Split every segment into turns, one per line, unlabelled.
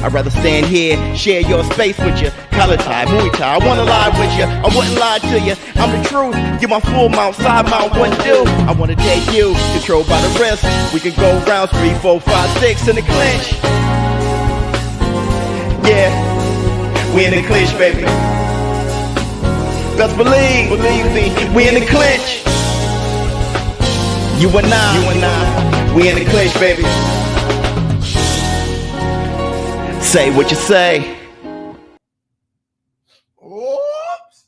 I'd rather stand here, share your space with you. Collar tie, Muay Thai, I wanna lie with you. I wouldn't lie to you. I'm the truth. Get my full mount, side mount, what do? I wanna take you, controlled by the wrist. We can go rounds 3, 4, 5, 6 in the clinch. Yeah, we in the clinch, baby. Best believe me, we in the clinch. You and I, we in the clinch, baby. Say what you say.
Oops.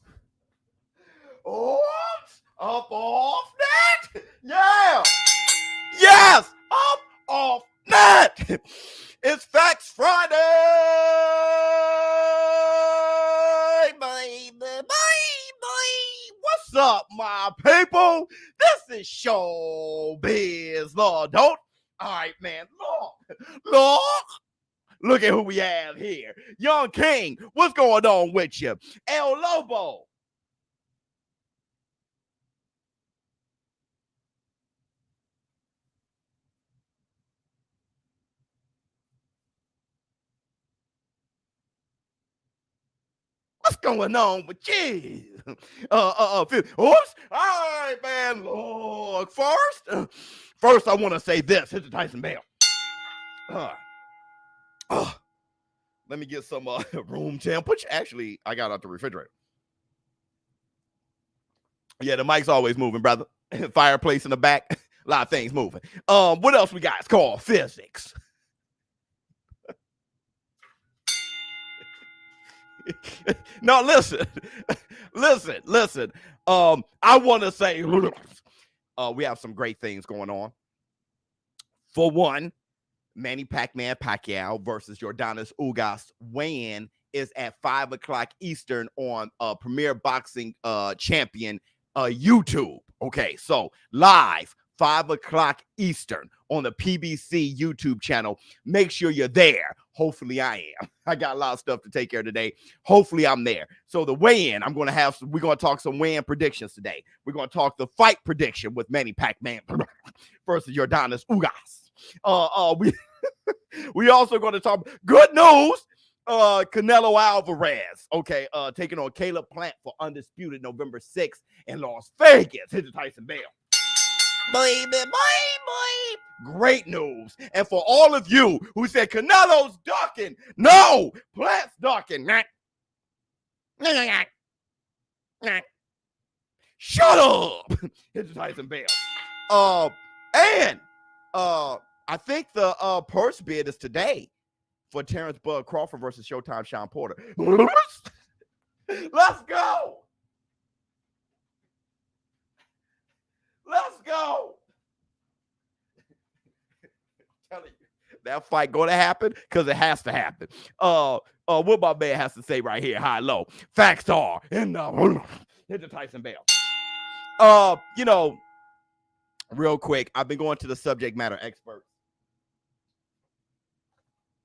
Up off that. Yeah. Yes. Up off that. It's Facts Friday. Baby. What's up, my people? This is ShowBizz, Lord. Don't. All right, man. Lord. Look at who we have here. Young King, what's going on with you? El Lobo. What's going on with you? Oops. All right, man. Look, first, I want to say this. Hit the Tyson Bell. Let me get some room temperature. Actually, I got out the refrigerator. Yeah, the mic's always moving, brother. Fireplace in the back. A lot of things moving. What else we got? It's called physics. No, listen. I want to say we have some great things going on. For one, Manny Pacquiao versus Vs Ugas weigh-in is at 5 o'clock Eastern on Premier Boxing Champion YouTube. Okay, so live 5 o'clock Eastern on the PBC YouTube channel. Make sure you're there. Hopefully I am. I got a lot of stuff to take care of today. Hopefully I'm there. So the weigh-in, we're going to talk some weigh-in predictions today. We're going to talk the fight prediction with Manny Pacquiao versus Vs Ugas. We also going to talk good news. Canelo Alvarez, okay, taking on Caleb Plant for undisputed November 6th in Las Vegas. Hit the Tyson Bell. Baby. Great news. And for all of you who said Canelo's ducking, no, Plant's ducking. Shut up. Hit the Tyson Bell. And I think the purse bid is today for Terrence Bud Crawford versus Showtime Sean Porter. Let's go. Telling you, that fight going to happen because it has to happen. What my man has to say right here, high low. Facts are in the hit the Tyson Bell. Real quick, I've been going to the subject matter experts.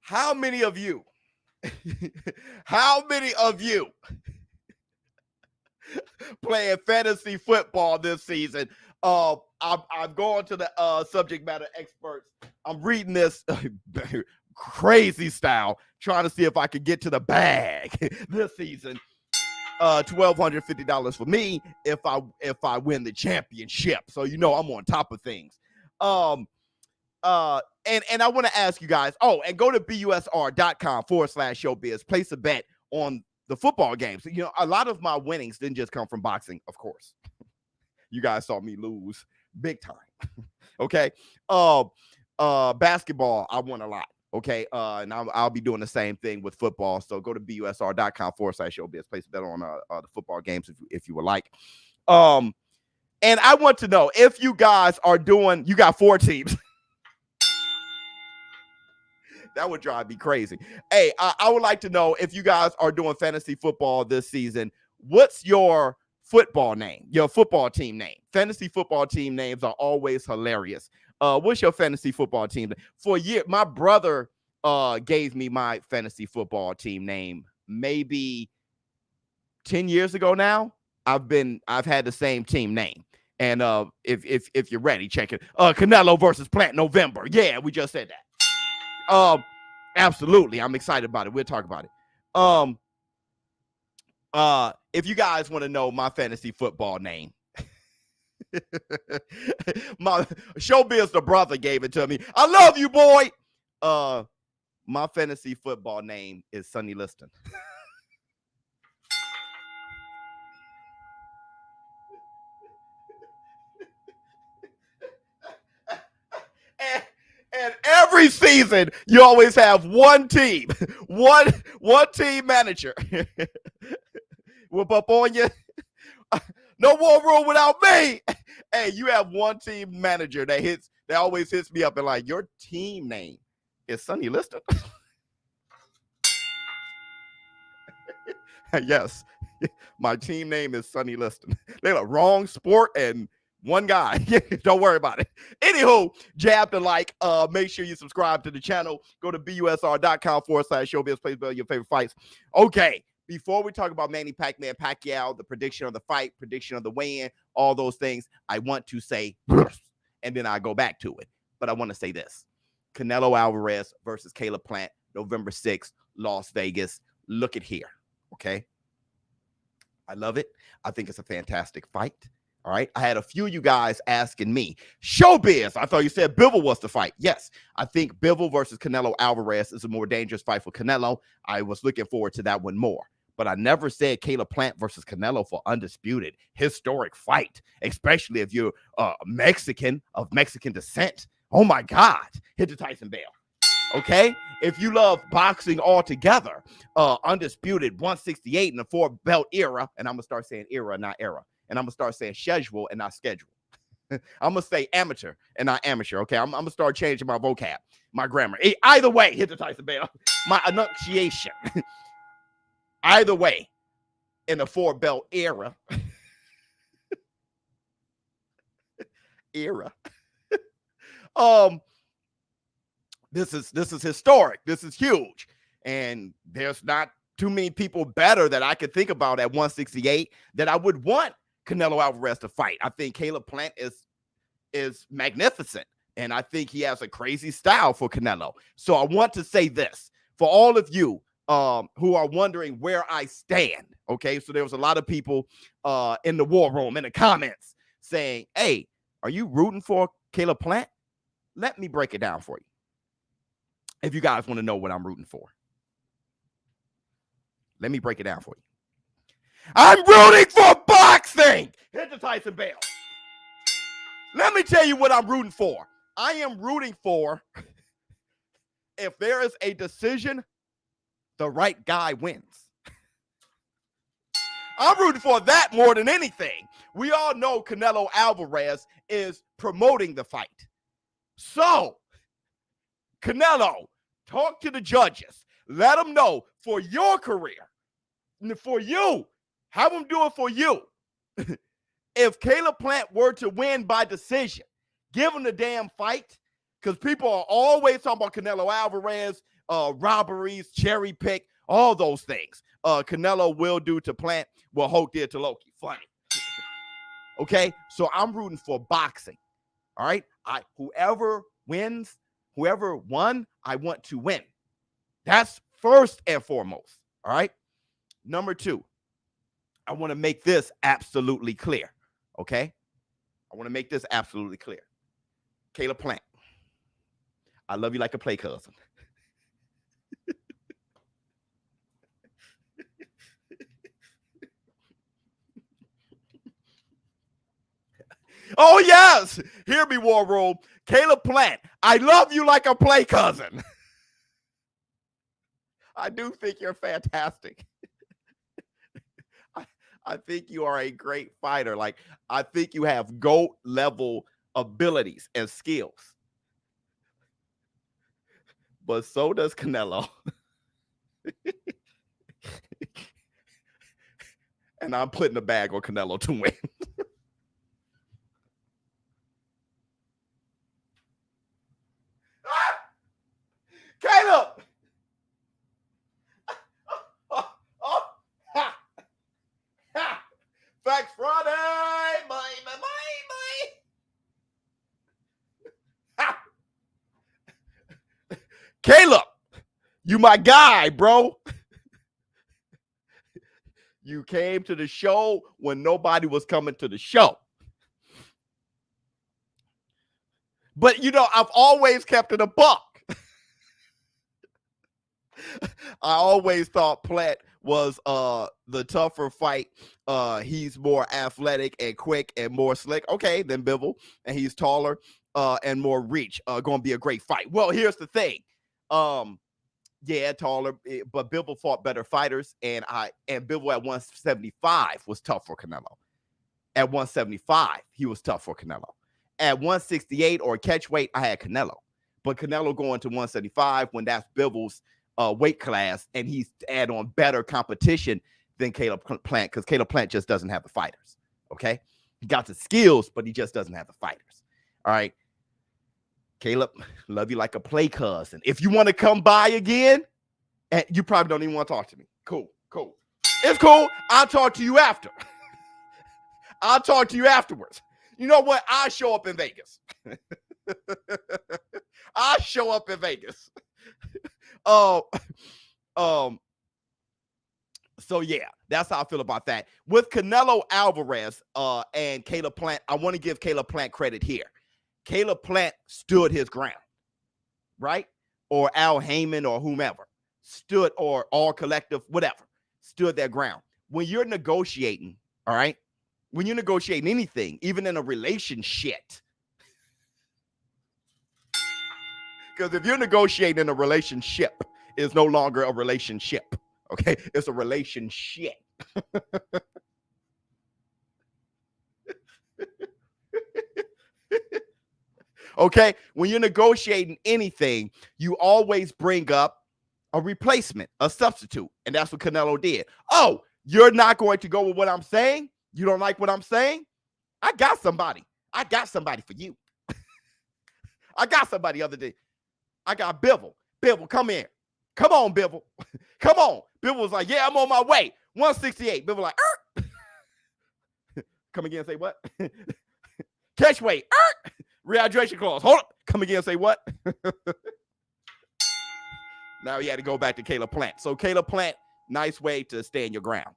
How many of you playing fantasy football this season? I'm going to the subject matter experts. I'm reading this crazy style, trying to see if I could get to the bag this season. $1,250 for me if I win the championship. So I'm on top of things. And I want to ask you guys, and go to busr.com/showbiz, place a bet on the football games. A lot of my winnings didn't just come from boxing, of course. You guys saw me lose big time. Okay. Basketball, I won a lot. Okay. And I'll be doing the same thing with football. So go to busr.com/showbiz, place a bet on the football games if you would like. And I want to know if you guys are doing, you got 4 teams. That would drive me crazy. Hey, I would like to know if you guys are doing fantasy football this season. What's your football name? Your football team name? Fantasy football team names are always hilarious. What's your fantasy football team? For a year, my brother gave me my fantasy football team name maybe 10 years ago now. I've had the same team name. And if you're ready, check it. Canelo versus Plant November. Yeah, we just said that. Absolutely. I'm excited about it. We'll talk about it. If you guys want to know my fantasy football name, my ShowBizz the brother gave it to me. I love you, boy. My fantasy football name is Sonny Liston. And every season, you always have one team, one team manager. Whoop up on you. No war room without me. Hey, you have one team manager that always hits me up and like, your team name is Sonny Liston. Yes, my team name is Sonny Liston. They're the wrong sport and one guy. Don't worry about it. Anywho, jab the like. Make sure you subscribe to the channel. Go to busr.com/ShowBizz. Please build your favorite fights. Okay, before we talk about Manny Pacquiao, the prediction of the fight, prediction of the weigh-in, all those things, I want to say, and then I go back to it. But I want to say this: Canelo Alvarez versus Caleb Plant, November 6th, Las Vegas. Look at here. Okay. I love it. I think it's a fantastic fight. All right. I had a few of you guys asking me, ShowBizz, I thought you said Bivol was the fight. Yes, I think Bivol versus Canelo Alvarez is a more dangerous fight for Canelo. I was looking forward to that one more. But I never said Caleb Plant versus Canelo for undisputed, historic fight, especially if you're Mexican, of Mexican descent. Oh, my God. Hit the Tyson bell. Okay, if you love boxing altogether, undisputed 168 in the 4-belt era, and I'm gonna start saying era, not era, and I'm gonna start saying schedule and not schedule. I'm gonna say amateur and not amateur. Okay, I'm gonna start changing my vocab, my grammar. Either way, hit the Tyson bell. My enunciation. Either way, in the 4-belt era, This is historic. This is huge. And there's not too many people better that I could think about at 168 that I would want Canelo Alvarez to fight. I think Caleb Plant is magnificent. And I think he has a crazy style for Canelo. So I want to say this for all of you who are wondering where I stand. Okay, so there was a lot of people in the war room, in the comments saying, hey, are you rooting for Caleb Plant? Let me break it down for you, if you guys want to know what I'm rooting for. Let me break it down for you. I'm rooting for boxing. Hit the Tyson bell. Let me tell you what I'm rooting for. I am rooting for, if there is a decision, the right guy wins. I'm rooting for that more than anything. We all know Canelo Alvarez is promoting the fight. So, Canelo, talk to the judges. Let them know for your career, for you, have them do it for you. If Caleb Plant were to win by decision, give him the damn fight, because people are always talking about Canelo Alvarez, robberies, cherry pick, all those things. Canelo will do to Plant what Hulk did to Loki. Funny. Okay, so I'm rooting for boxing. All right, whoever wins, whoever won, I want to win. That's first and foremost. All right. Number two, I want to make this absolutely clear. Okay. I want to make this absolutely clear. Caleb Plant, I love you like a play cousin. Oh, yes. Hear me, War Room. Caleb Plant, I love you like a play cousin. I do think you're fantastic. I think you are a great fighter. Like, I think you have GOAT level abilities and skills. But so does Canelo. And I'm putting a bag on Canelo to win. Caleb! Facts Friday! Caleb, You my guy, bro. You came to the show when nobody was coming to the show. But, you know, I've always kept it a buck. I always thought Plant was the tougher fight. He's more athletic and quick and more slick, okay, than Bivol, and he's taller and more reach. Going to be a great fight. Well, here's the thing. Yeah, taller, but Bivol fought better fighters, and Bivol at 175 was tough for Canelo. At 175, he was tough for Canelo. At 168 or catch weight, I had Canelo. But Canelo going to 175 when that's Bivol's weight class, and he's add on better competition than Caleb Plant, because Caleb Plant just doesn't have the fighters. Okay, he got the skills, but he just doesn't have the fighters. All right, Caleb, love you like a play cousin. If you want to come by again, and you probably don't even want to talk to me. Cool. It's cool. I'll talk to you after. I'll talk to you afterwards. You know what? I'll show up in Vegas. I'll show up in Vegas. So yeah, that's how I feel about that. With Canelo Alvarez and Caleb Plant, I want to give Caleb Plant credit here. Caleb Plant stood his ground, right? Or Al Heyman or whomever stood, or All Collective, whatever, stood their ground. When you're negotiating, all right? When you're negotiating anything, even in a relationship, because if you're negotiating in a relationship, it's no longer a relationship, okay? It's a relationship. Okay? When you're negotiating anything, you always bring up a replacement, a substitute, and that's what Canelo did. Oh, you're not going to go with what I'm saying? You don't like what I'm saying? I got somebody. I got somebody for you. I got somebody other day. I got Bivol. Bivol, come here. Come on, Bivol. Come on. Bivol was like, yeah, I'm on my way. 168. Bivol like, come again and say what? Catch weight. Rehydration clause. Hold up. Come again and say what? Now he had to go back to Caleb Plant. So Caleb Plant, nice way to stand your ground.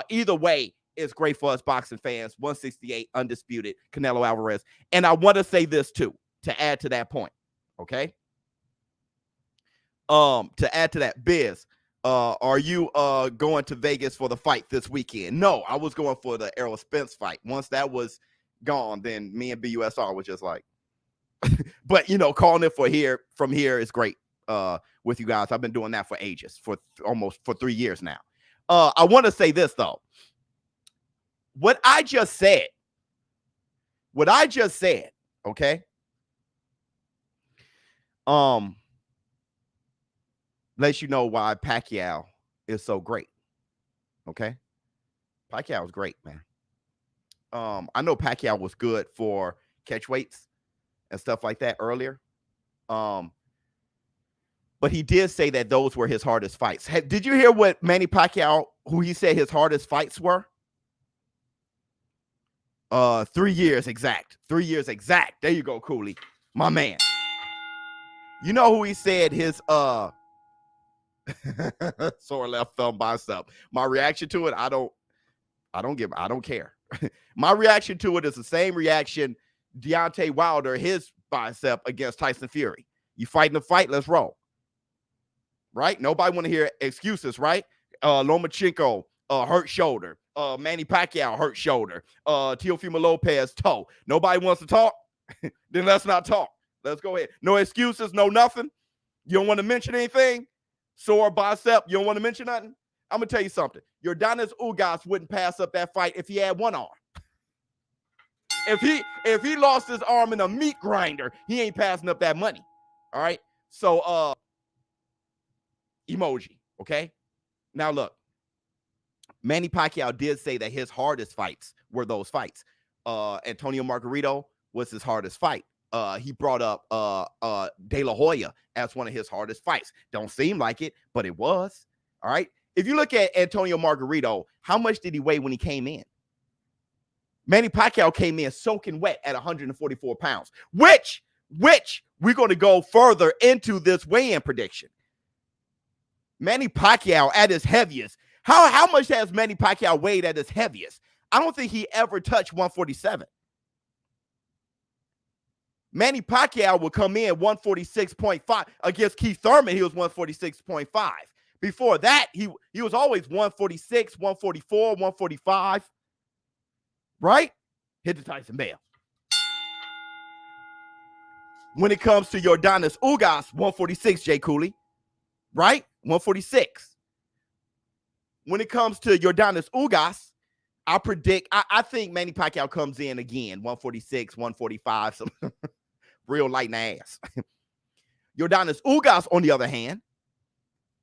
Either way, it's great for us boxing fans. 168, undisputed, Canelo Alvarez. And I want to say this too, to add to that point, okay? To add to that, Biz, are you going to Vegas for the fight this weekend? No, I was going for the Errol Spence fight. Once that was gone, then me and BUSR was just like, but you know, calling it from here is great with you guys. I've been doing that for ages, for almost 3 years now. I want to say this though. What I just said, okay? Lets you know why Pacquiao is so great, okay? Pacquiao is great, man. I know Pacquiao was good for catch weights and stuff like that earlier. But he did say that those were his hardest fights. Did you hear what Manny Pacquiao, who he said his hardest fights were? 3 years exact. 3 years exact. There you go, Cooley. My man. You know who he said his sore left thumb bicep. My reaction to it, I don't care. My reaction to it is the same reaction Deontay Wilder, his bicep against Tyson Fury. You fighting the fight, let's roll. Right? Nobody want to hear excuses, right? Lomachenko, hurt shoulder. Manny Pacquiao, hurt shoulder. Teofimo Lopez, toe. Nobody wants to talk? Then let's not talk. Let's go ahead. No excuses, no nothing. You don't want to mention anything? Sore bicep, you don't want to mention nothing? I'm going to tell you something. Yordanis Ugas wouldn't pass up that fight if he had one arm. If he lost his arm in a meat grinder, he ain't passing up that money. All right? So, emoji, okay? Now, look. Manny Pacquiao did say that his hardest fights were those fights. Antonio Margarito was his hardest fight. He brought up De La Hoya as one of his hardest fights. Don't seem like it, but it was. All right? If you look at Antonio Margarito, how much did he weigh when he came in? Manny Pacquiao came in soaking wet at 144 pounds, which we're going to go further into this weigh-in prediction. Manny Pacquiao at his heaviest. How much has Manny Pacquiao weighed at his heaviest? I don't think he ever touched 147. Manny Pacquiao will come in 146.5 against Keith Thurman. He was 146.5. Before that, he was always 146, 144, 145. Right? Hit the Tyson bell. When it comes to Yordenis Ugas, 146, Jay Cooley. Right? 146. When it comes to Yordenis Ugas, I think Manny Pacquiao comes in again, 146, 145, some real light in the ass. Yordenis Ugas, on the other hand,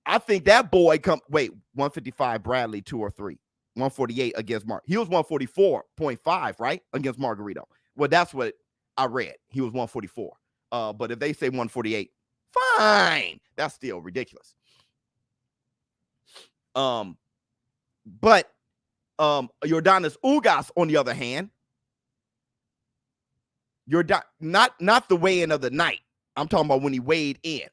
I think that boy 155 Bradley, 2 or 3. 148 against Mark. He was 144.5, right? Against Margarito. Well, that's what I read. He was 144. But if they say 148, fine. That's still ridiculous. But Yordenis Ugas, on the other hand, not the weigh-in of the night. I'm talking about when he weighed in.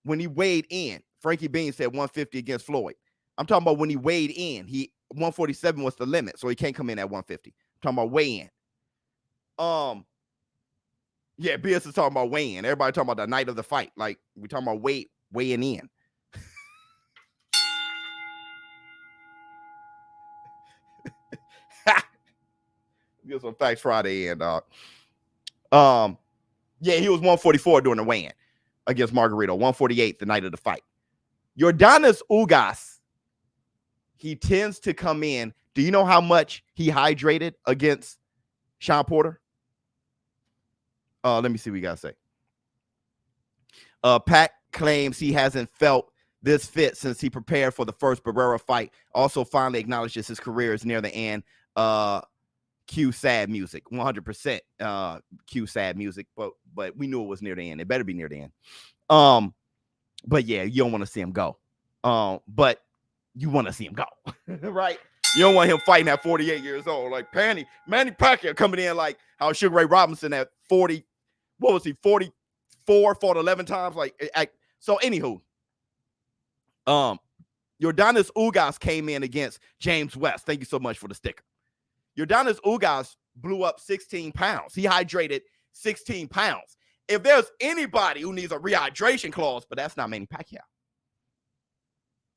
When he weighed in, Frankie Bean said 150 against Floyd. I'm talking about when he weighed in. 147 was the limit, so he can't come in at 150. I'm talking about weigh-in. Yeah, BS is talking about weigh-in. Everybody talking about the night of the fight. Like, we're talking about weighing in. Get some Facts Friday in, dog. Yeah, he was 144 during the weigh-in against Margarito. 148 the night of the fight. Yordenis Ugas, he tends to come in. Do you know how much he hydrated against Sean Porter? Let me see what you guys say. Pat claims he hasn't felt this fit since he prepared for the first Barrera fight. Also finally acknowledges his career is near the end. Cue sad music. 100% cue sad music, but we knew it was near the end. It better be near the end. But yeah, you don't want to see him go. But you want to see him go, right? You don't want him fighting at 48 years old. Like Manny Pacquiao coming in like how Sugar Ray Robinson at 40, what was he, 44, fought 11 times? So anywho, Yordenis Ugas came in against James West. Thank you so much for the sticker. Yordenis Ugas blew up 16 pounds. He hydrated 16 pounds. If there's anybody who needs a rehydration clause, but that's not Manny Pacquiao.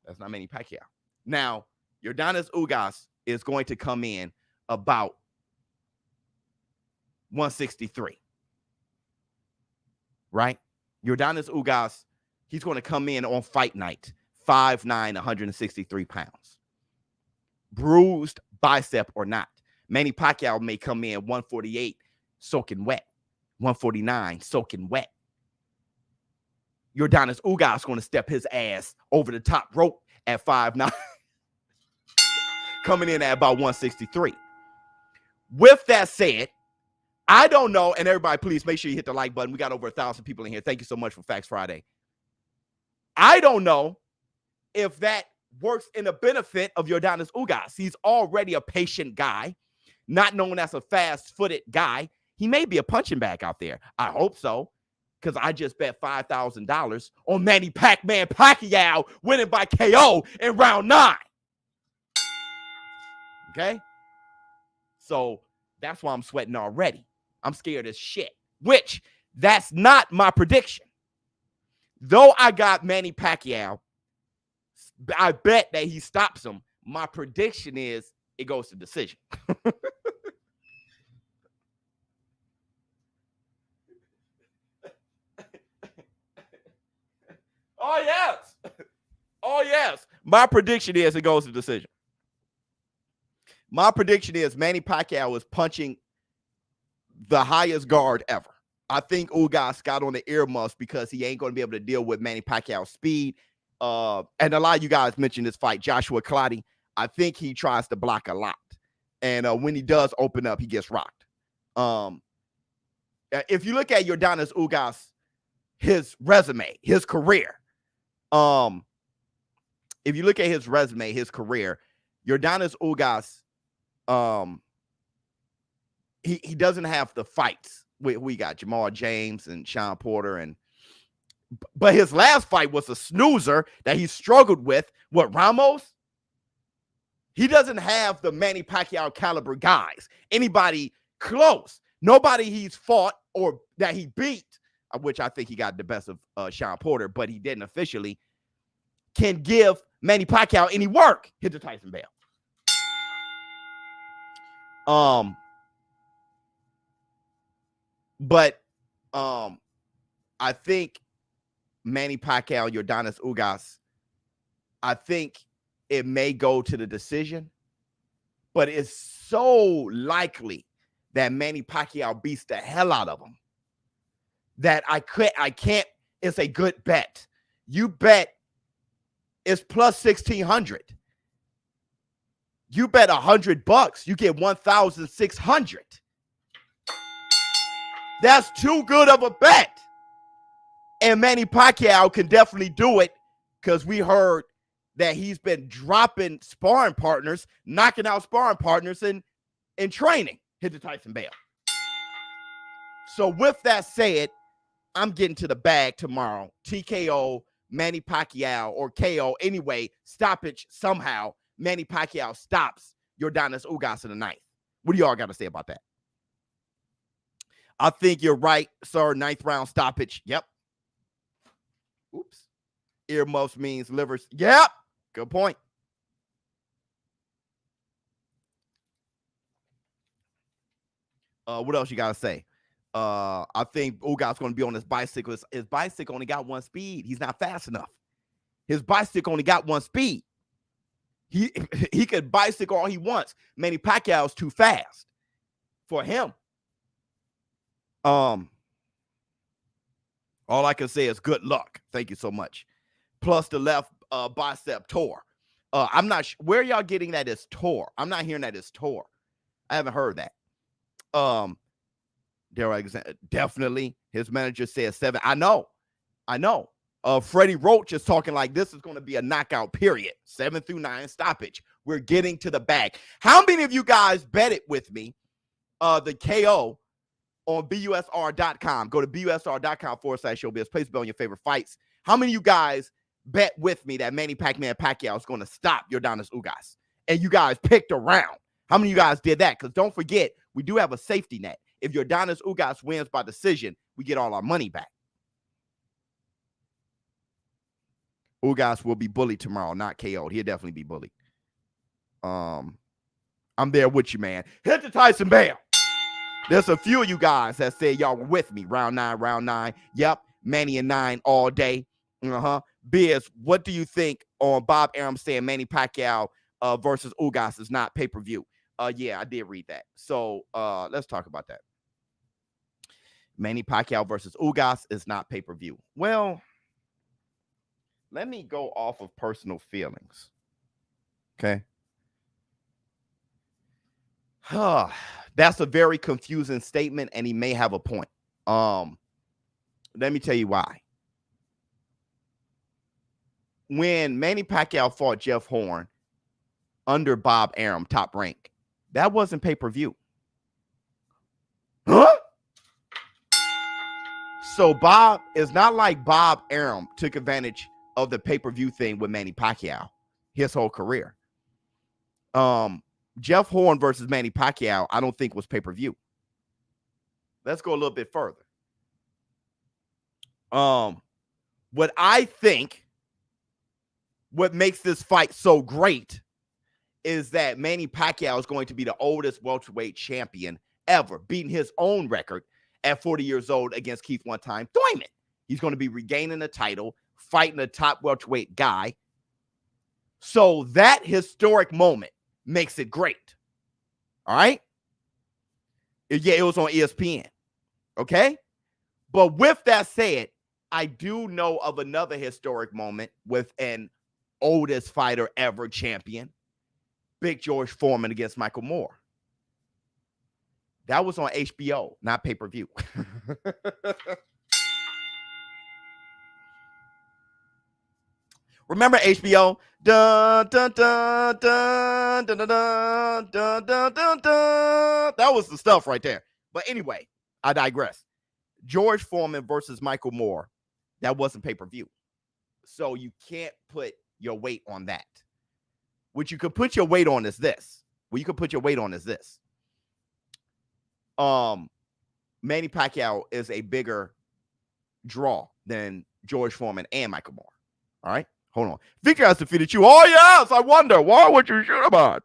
That's not Manny Pacquiao. Now, Yordenis Ugas is going to come in about 163. Right? Yordenis Ugas, he's going to come in on fight night, 5'9", 163 pounds. Bruised bicep or not. Manny Pacquiao may come in 148, soaking wet. 149, soaking wet. Yordenis Ugas going to step his ass over the top rope at 5'9", coming in at about 163. With that said, I don't know, and everybody, please make sure you hit the like button. We got over 1,000 people in here. Thank you so much for Facts Friday. I don't know if that works in the benefit of Yordenis Ugas. He's already a patient guy, not known as a fast-footed guy. He may be a punching bag out there. I hope so, because I just bet $5,000 on Manny Pac-Man Pacquiao winning by KO in round 9. Okay? So that's why I'm sweating already. I'm scared as shit, which that's not my prediction. Though I got Manny Pacquiao, I bet that he stops him. My prediction is it goes to decision. Oh, yes. Oh, yes. My prediction is it goes to decision. My prediction is Manny Pacquiao is punching the highest guard ever. I think Ugas got on the earmuffs because he ain't going to be able to deal with Manny Pacquiao's speed. And a lot of you guys mentioned this fight, Joshua Clottey. I think he tries to block a lot. And when he does open up, he gets rocked. If you look at Yordenis Ugas, his resume, his career, if you look at his resume, his career, Yordenis Ugas, he doesn't have the fights. We got Jamal James and Sean Porter, But his last fight was a snoozer that he struggled with. What, Ramos? He doesn't have the Manny Pacquiao caliber guys. Anybody close. Nobody he's fought or that he beat, which I think he got the best of Sean Porter, but he didn't officially, can give Manny Pacquiao any work. Hit the Tyson bell. But I think Manny Pacquiao, Yordenis Ugas, I think it may go to the decision, but it's so likely that Manny Pacquiao beats the hell out of him that I can't, it's a good bet. You bet it's plus 1,600. You bet $100, you get 1,600. That's too good of a bet. And Manny Pacquiao can definitely do it because we heard that he's been dropping sparring partners, knocking out sparring partners in training. Hit the Tyson bell. So with that said, I'm getting to the bag tomorrow. TKO, Manny Pacquiao, or KO. Anyway, stoppage somehow. Manny Pacquiao stops Yordenis Ugas in the ninth. What do y'all got to say about that? I think you're right, sir. Ninth round stoppage. Yep. Oops. Earmuffs means livers. Yep. Good point. What else you got to say? I think Ugas going to be on his bicycle. His bicycle only got one speed. He's not fast enough. His bicycle only got one speed. He could bicycle all he wants. Manny Pacquiao's too fast for him. All I can say is good luck. Thank you so much. Plus the left bicep tore. I'm not sure where y'all getting that is tore. I'm not hearing that is tore. I haven't heard that. Definitely his manager said 7. I know. Freddie Roach is talking like this is going to be a knockout period. 7 through 9 stoppage. We're getting to the bag. How many of you guys betted with me the KO on busr.com? Go to busr.com/ShowBizz. Place bet on your favorite fights. How many of you guys bet with me that Manny Pacquiao is going to stop Yordenis Ugas? And you guys picked around. How many of you guys did that? Because don't forget, we do have a safety net. If Yordenis Ugas wins by decision, we get all our money back. Ugas will be bullied tomorrow, not KO'd. He'll definitely be bullied. I'm there with you, man. Hit the Tyson bell. There's a few of you guys that say y'all were with me. Round 9. Yep. Manny and 9 all day. Biz, what do you think on Bob Arum saying Manny Pacquiao versus Ugas is not pay-per-view? Yeah, I did read that. So let's talk about that. Manny Pacquiao versus Ugas is not pay-per-view. Well, let me go off of personal feelings. Okay. That's a very confusing statement, and he may have a point. Let me tell you why. When Manny Pacquiao fought Jeff Horn under Bob Arum, top rank, that wasn't pay-per-view. Huh? So Bob, it's not like Bob Arum took advantage of the pay-per-view thing with Manny Pacquiao his whole career. Jeff Horn versus Manny Pacquiao, I don't think was pay-per-view. Let's go a little bit further. What I think what makes this fight so great is that Manny Pacquiao is going to be the oldest welterweight champion ever, beating his own record at 40 years old against Keith one-time Thurman. He's going to be regaining the title, fighting a top welterweight guy. So that historic moment makes it great. All right? Yeah, it was on ESPN. Okay? But with that said, I do know of another historic moment with an oldest fighter ever champion, Big George Foreman against Michael Moore. That was on HBO, not pay-per-view. Remember HBO? Dun, dun, dun, dun, dun, dun, dun, dun, dun, dun, dun. That was the stuff right there. But anyway, I digress. George Foreman versus Michael Moore That wasn't pay-per-view. So you can't put your weight on that. What you could put your weight on is this. What you could put your weight on is this. Manny Pacquiao is a bigger draw than George Foreman and Michael Moore. All right? Hold on. Victor has defeated you. Oh, yes. I wonder. Why would you shoot about?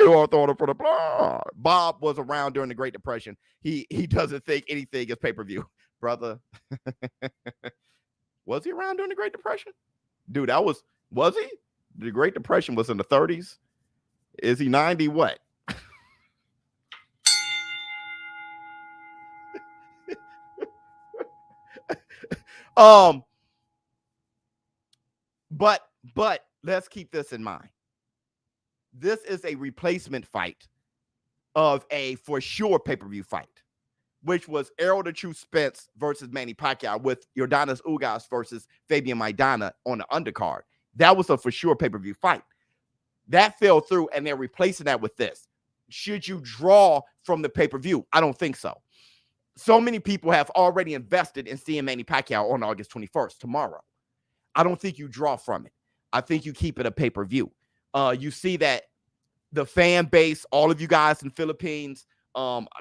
You are throwing it for the blood. Bob was around during the Great Depression. He doesn't think anything is pay-per-view. Brother. Was he around during the Great Depression? Dude, was he? The Great Depression was in the 30s. Is he 90? What? But let's keep this in mind. This is a replacement fight of a for sure pay-per-view fight, which was Errol the True Spence versus Manny Pacquiao with Yordenis Ugas versus Fabian Maidana on the undercard. That was a for sure pay-per-view fight. That fell through, and they're replacing that with this. Should you draw from the pay-per-view? I don't think so. So many people have already invested in seeing Manny Pacquiao on August 21st, tomorrow. I don't think you draw from it. I think you keep it a pay-per-view. You see that the fan base, all of you guys in Philippines,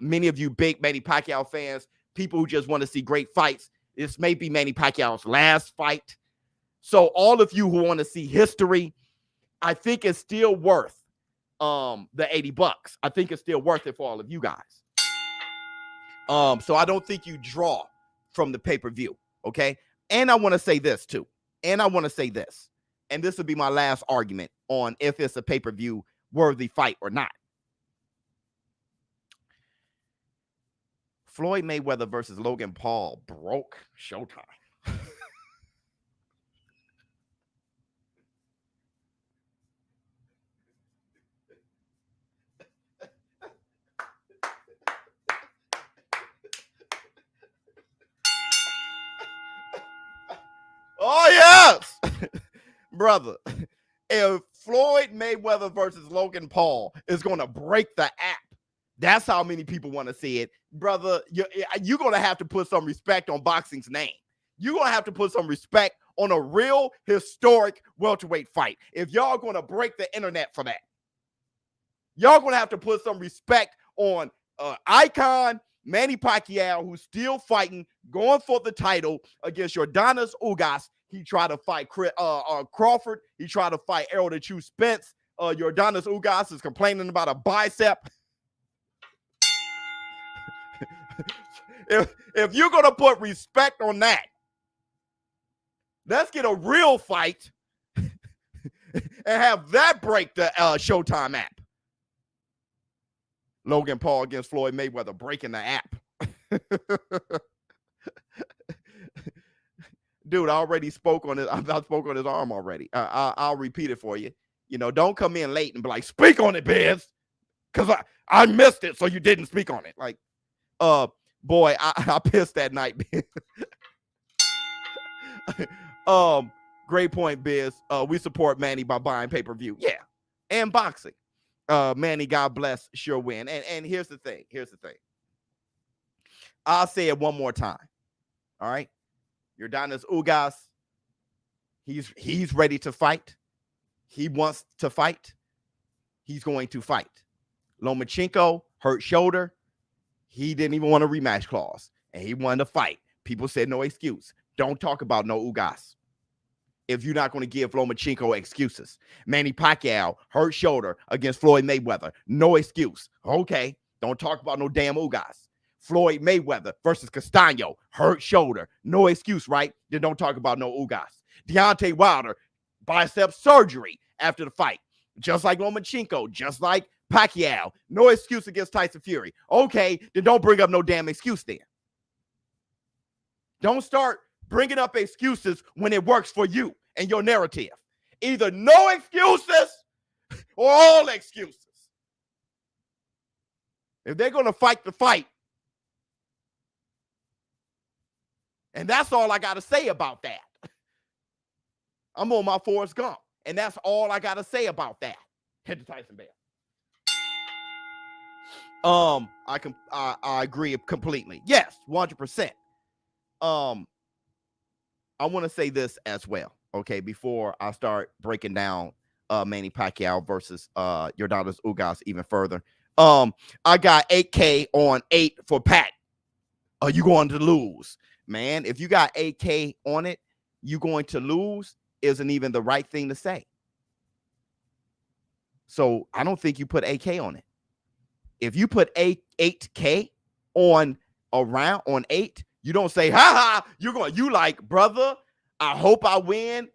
many of you big Manny Pacquiao fans, people who just want to see great fights, this may be Manny Pacquiao's last fight. So all of you who want to see history, I think it's still worth the $80. I think it's still worth it for all of you guys. So I don't think you draw from the pay-per-view, okay? And I want to say this too. And this will be my last argument on if it's a pay-per-view worthy fight or not. Floyd Mayweather versus Logan Paul broke Showtime. Oh, yes. Brother, if Floyd Mayweather versus Logan Paul is going to break the app, that's how many people want to see it. Brother, you're going to have to put some respect on boxing's name. You're going to have to put some respect on a real historic welterweight fight. If y'all going to break the internet for that, y'all going to have to put some respect on icon Manny Pacquiao, who's still fighting, going for the title against Yordenis Ugas. He tried to fight Crawford. He tried to fight Errol the True Spence. Yordenis Ugas is complaining about a bicep. If you're going to put respect on that, let's get a real fight and have that break the Showtime app. Logan Paul against Floyd Mayweather breaking the app. Dude, I already spoke on it. I spoke on his arm already. I'll repeat it for you. You know, don't come in late and be like, speak on it, Biz. Because I missed it, so you didn't speak on it. Like, boy, I pissed that night, Biz. Great point, Biz. We support Manny by buying pay-per-view. Yeah. And boxing. Manny, God bless, sure win. And here's the thing. I'll say it one more time. All right. Yordenis Ugas, he's ready to fight. He wants to fight. He's going to fight. Lomachenko, hurt shoulder. He didn't even want a rematch clause. And he wanted to fight. People said no excuse. Don't talk about no Ugas if you're not going to give Lomachenko excuses. Manny Pacquiao, hurt shoulder against Floyd Mayweather. No excuse. Okay. Don't talk about no damn Ugas. Floyd Mayweather versus Castaño, hurt shoulder. No excuse, right? Then don't talk about no Ugas. Deontay Wilder, bicep surgery after the fight. Just like Lomachenko, just like Pacquiao. No excuse against Tyson Fury. Okay, then don't bring up no damn excuse then. Don't start bringing up excuses when it works for you and your narrative. Either no excuses or all excuses. If they're going to fight the fight, and that's all I got to say about that. I'm on my Forrest Gump, and that's all I got to say about that. Head to Tyson Bell. I agree completely. Yes, 100%. I want to say this as well, okay, before I start breaking down Manny Pacquiao versus Yordanis Ugas even further. I got 8K on 8 for Pat. Are you going to lose? Man, if you got 8K on it, you going to lose isn't even the right thing to say. So I don't think you put 8K on it. If you put 8K on around on 8, you don't say, ha ha, you like, brother, I hope I win.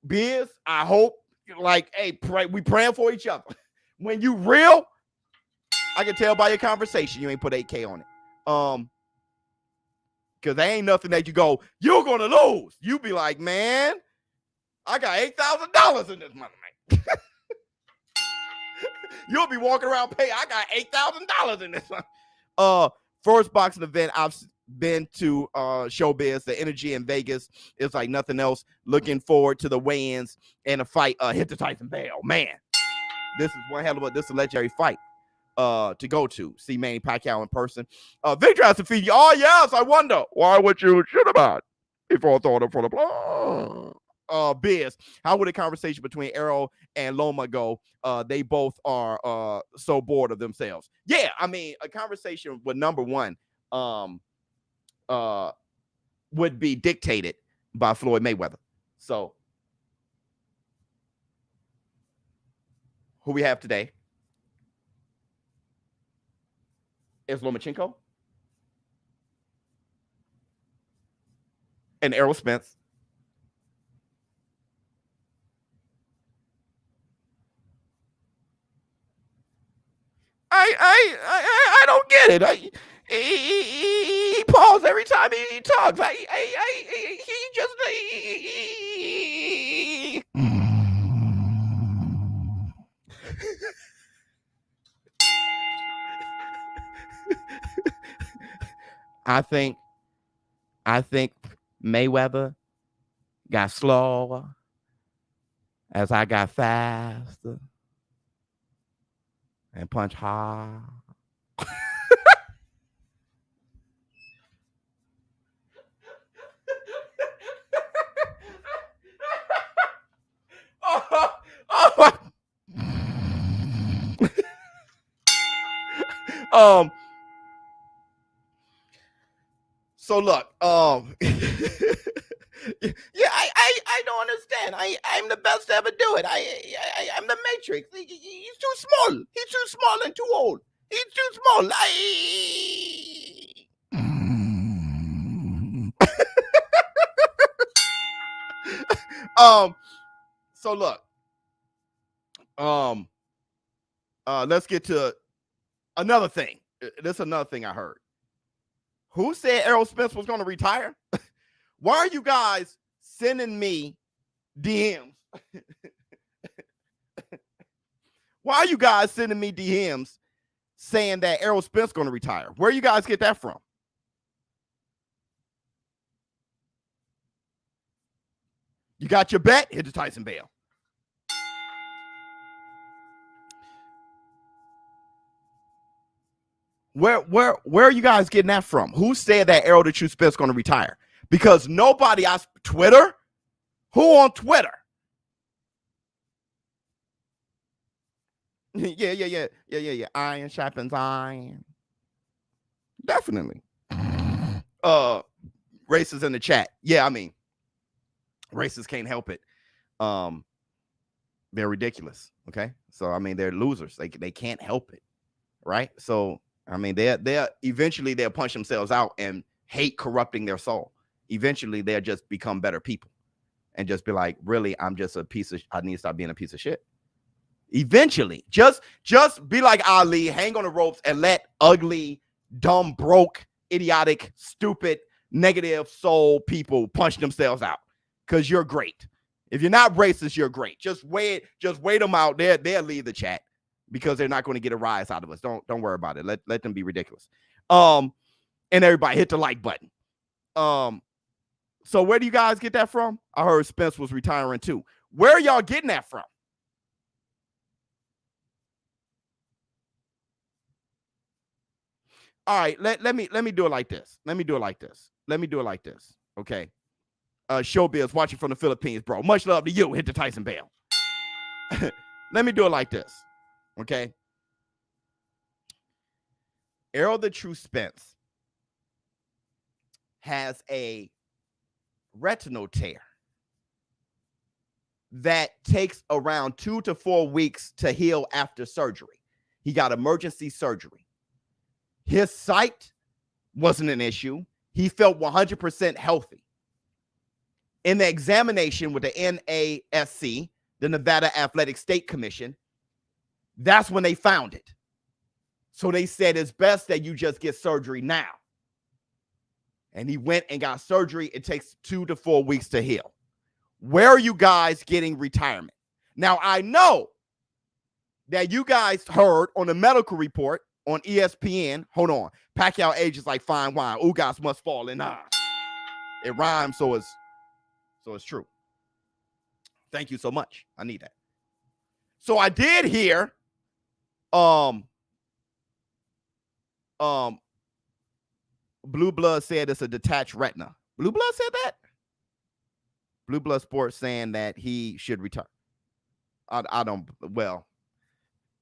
Biz, I hope, like, hey, we praying for each other. When you real, I can tell by your conversation you ain't put 8K on it. Because there ain't nothing that you go, you're gonna lose. You be like, man, I got $8,000 in this money, man. You'll be walking around paying, I got $8,000 in this one. First boxing event I've been to ShowBizz. The energy in Vegas is like nothing else. Looking forward to the weigh-ins and a fight. Hit the Tyson Bell. Man, this is one hell of a legendary fight to go to. See Manny Pacquiao in person. Victor has to feed you. Oh, yes, I wonder. Why would you shoot about before throwing it for the blood? Biz, how would a conversation between Errol and Loma go? They both are so bored of themselves. Yeah, I mean, a conversation with number one would be dictated by Floyd Mayweather. So who we have today is Lomachenko and Errol Spence. I don't get it. He pauses every time he talks. He just I think Mayweather got slower as I got faster and punch hard. So look, yeah, I don't understand. I'm the best to ever do it. I'm the Matrix. He's too small. He's too small and too old. He's too small. So look, let's get to another thing. This is another thing I heard. Who said Errol Spence was going to retire? Why are you guys sending me DMs? Why are you guys sending me DMs saying that Errol Spence is going to retire? Where you guys get that from? You got your bet? Hit the Tyson Bell. Where are you guys getting that from? Who said that Errol the True Spence is going to retire? Because nobody Twitter? Who on Twitter? Yeah. Iron sharpens iron. Definitely. Racists in the chat. Yeah, I mean, racists can't help it. They're ridiculous. Okay. So I mean, they're losers. They can't help it. Right. So I mean, they're eventually they'll punch themselves out and hate corrupting their soul. Eventually they'll just become better people and just be like, really, I'm just a piece of, I need to stop being a piece of shit. Eventually, just be like Ali, hang on the ropes and let ugly, dumb, broke, idiotic, stupid, negative soul people punch themselves out. Because you're great. If you're not racist, you're great. Just wait them out. They'll leave the chat because they're not going to get a rise out of us. Don't worry about it. Let them be ridiculous. And everybody hit the like button. So where do you guys get that from? I heard Spence was retiring too. Where are y'all getting that from? All right, let me do it like this. Let me do it like this. Okay. ShowBizz watching from the Philippines, bro. Much love to you. Hit the Tyson bell. Let me do it like this, okay? Errol the True Spence has a retinal tear that takes around 2 to 4 weeks to heal after surgery. He got emergency surgery. His sight wasn't an issue. He felt 100% healthy. In the examination with the NASC, the Nevada Athletic State Commission, that's when they found it. So they said it's best that you just get surgery now. And he went and got surgery. It takes 2 to 4 weeks to heal. Where are you guys getting retirement? Now, I know that you guys heard on the medical report on ESPN. Hold on. Pacquiao age is like fine wine. Ugas must fall in line. It rhymes, so it's true. Thank you so much. I need that. So I did hear Blue Blood said it's a detached retina. Blue Blood said that? Blue Blood Sports saying that he should return. I don't, well,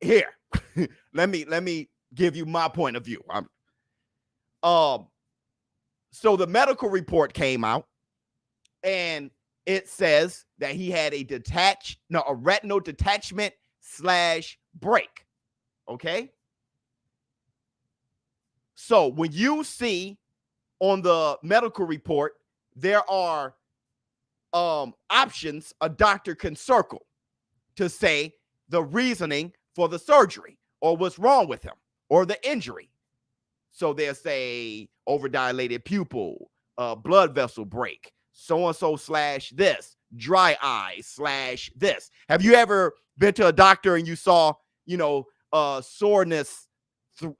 here. let me give you my point of view. So the medical report came out and it says that he had a retinal detachment / break. Okay. So when you see on the medical report, there are options a doctor can circle to say the reasoning for the surgery or what's wrong with him or the injury. So there's a overdilated pupil, blood vessel break, so-and-so / this, dry eye / this. Have you ever been to a doctor and you saw, soreness,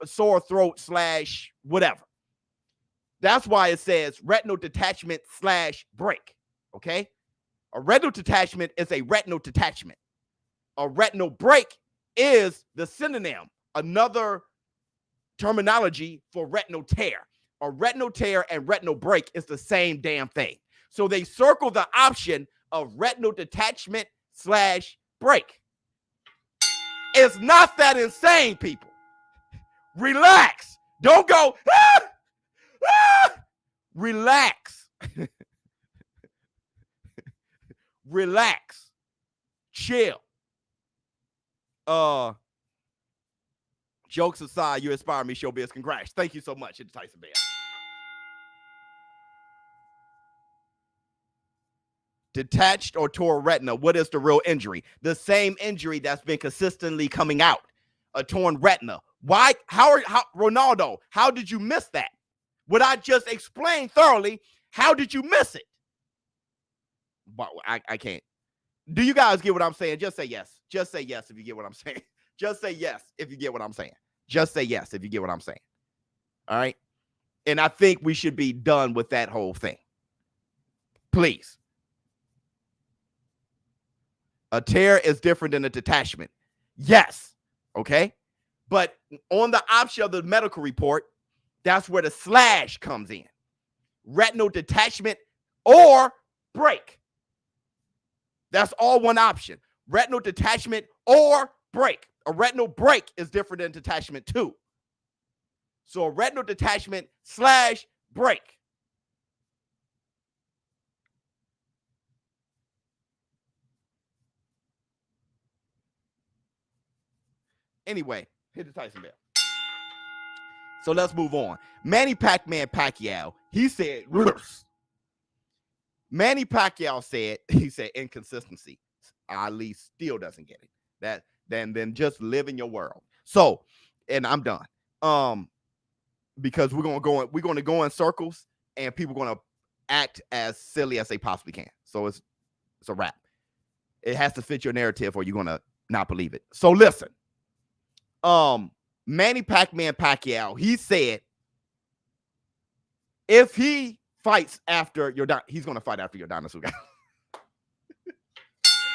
sore throat / whatever? That's why it says retinal detachment / break. Okay. A retinal detachment is a retinal detachment. A retinal break is the synonym, another terminology for retinal tear. A retinal tear and retinal break is the same damn thing. So they circle the option of retinal detachment / break. It's not that insane, people. Relax. Don't go. Relax. Relax. Chill. Jokes aside, you inspire me, ShowBizz. Congrats. Thank you so much. It's Tyson Bell. Detached or tore retina. What is the real injury? The same injury that's been consistently coming out. A torn retina. Why? Ronaldo, how did you miss that? What I just explained thoroughly, how did you miss it? But I can't. Do you guys get what I'm saying? Just say yes. Just say yes if you get what I'm saying. Just say yes if you get what I'm saying. Just say yes if you get what I'm saying. All right? And I think we should be done with that whole thing. Please. A tear is different than a detachment. Yes. Okay? But on the option of the medical report, that's where the / comes in. Retinal detachment or break. That's all one option. Retinal detachment or break. A retinal break is different than detachment too. So a retinal detachment / break. Anyway, hit the Tyson bell. So let's move on. Manny Pacquiao, he said, Manny Pacquiao said, he said inconsistency. Ali still doesn't get it. Then just live in your world. So, and I'm done. Because we're gonna go in circles and people are gonna act as silly as they possibly can. So it's a wrap. It has to fit your narrative or you're gonna not believe it. So listen. Manny Pacquiao, he said if he fights after he's going to fight after Yordanis Ugas.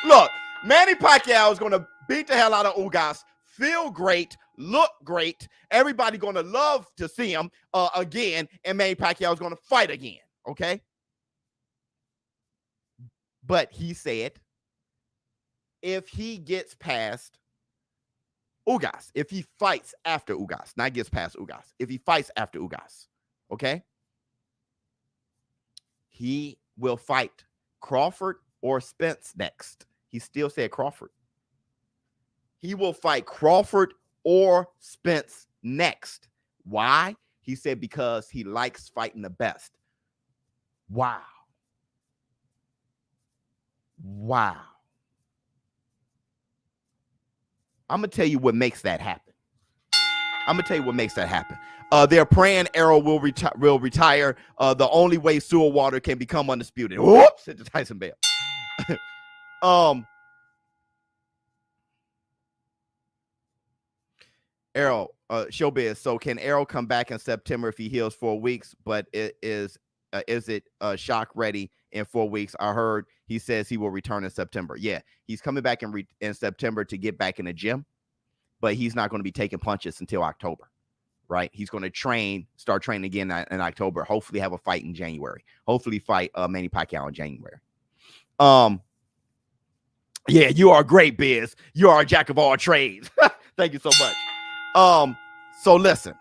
Look, Manny Pacquiao is going to beat the hell out of Ugas, feel great, look great. Everybody going to love to see him again, and Manny Pacquiao is going to fight again, okay? But he said if he gets past Ugas, if he fights after Ugas, not gets past Ugas, if he fights after Ugas, okay, he will fight Crawford or Spence next. He still said Crawford. He will fight Crawford or Spence next. Why? He said because he likes fighting the best. Wow. Wow. I'm going to tell you what makes that happen. They're praying Errol will retire. The only way sewer water can become undisputed. Whoops, hit the Tyson bell. Errol, ShowBizz. So can Errol come back in September if he heals 4 weeks? But is it shock ready in 4 weeks? I heard he says he will return in September. Yeah, he's coming back in September to get back in the gym, but he's not going to be taking punches until October, right? He's going to start training again in October. Hopefully have a fight in January. Hopefully fight Manny Pacquiao in January. Yeah, you are great, Biz. You are a jack of all trades. Thank you so much. So listen.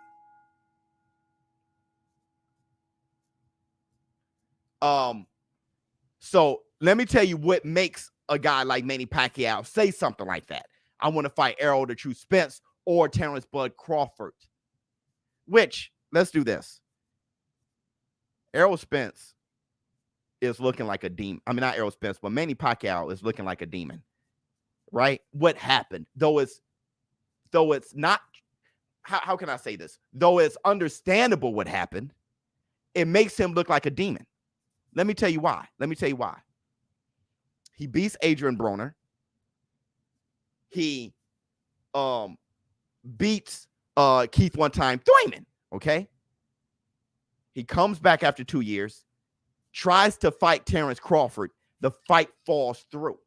So let me tell you what makes a guy like Manny Pacquiao say something like that. I want to fight Errol the True Spence or Terrence Bud Crawford. Which, let's do this. Errol Spence is looking like a demon. I mean, not Errol Spence, but Manny Pacquiao is looking like a demon. Right? What happened? Though it's not, how can I say this? Though it's understandable what happened, it makes him look like a demon. Let me tell you why. He beats Adrian Broner. He beats Keith one time Thurman, okay? He comes back after 2 years, tries to fight Terrence Crawford. The fight falls through.